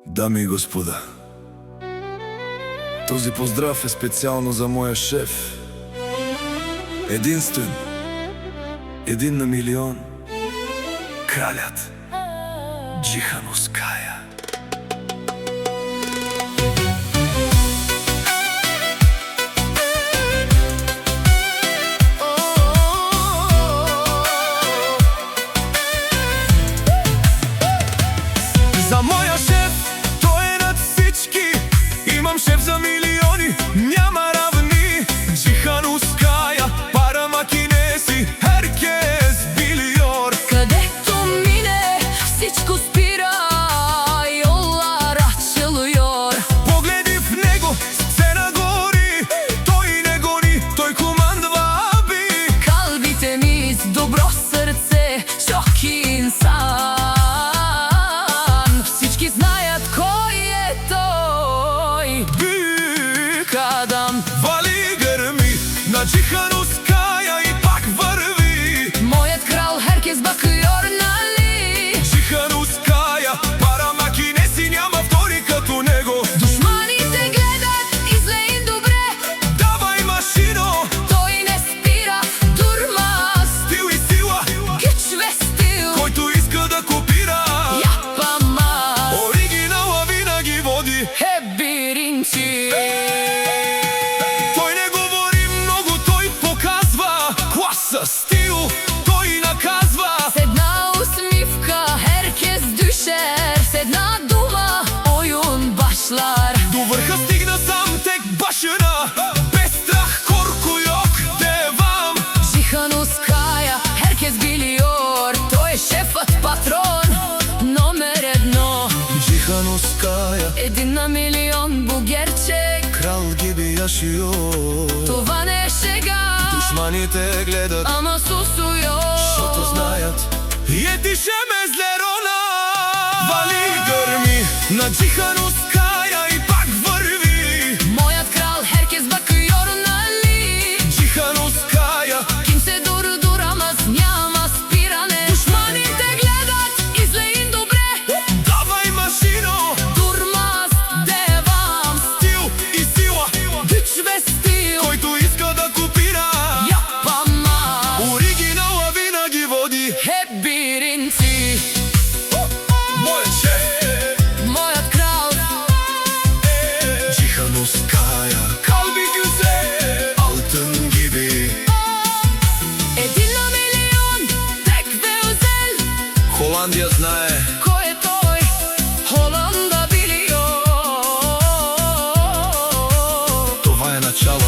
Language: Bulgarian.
Дами и господа, този поздрав е специално за моя шеф. Единствен, един на милион, кралят Джихановская. За моя шеф, той е над всички. Имам шеф за милиони, няма равни. Джихановская, Парамакинеси, Херкес, Билиор. Където мине, всичко спира, йоллар açılıyor. Погледи в него, сцена гори. Той не гони, той командва би. Kalbi temiz, добро сърце, çok iyi insan. Всички знаят кой е той, büyük adam. Вали гърми на Джихановская и пак върви. Моят крал, herkes bakıyor, нали? Джихановская, Парамакинеси, няма втори като него. Душманите гледат, излеин добре. Давай машино, Той не спира, durmaz. стил и сила, Güç ve stil, който иска да копира. yapamaz. Оригинала винаги води. Hep birinci. Той не говори много, той показва класа, стил, той наказва. С една усмивка herkes düşer. С една дума oyun başlar. До върха стигна сам тек башена. Без страх, корку yok devam. Джихановская, herkes biliyor. Той е шефът, патрон, номер едно. Джихановская, Един на милион, bu gerçek. крал gibi yaşıyor. Това не е шега, Душманите гледат, ama susuyor. защото знаят. Yetişemezler ona. Vali гърми на Джихановская и пак върви. Моят крал, herkes bakıyor, нали? Джихановская, Kimse durduramaz, няма спиране. Душманите гледат, излеин добре. давай машино, Durmaz, devam. стил и сила, Güç ve stil, който иска да копира. yapamaz. Оригинала винаги води. Hep birinci. Моят шеф, Моят крал, Джихановская, kalbi güzel, altın gibi. един на милион, tek ve özel. Холандия знае, Кой е той? Холанда biliyor. това е начало.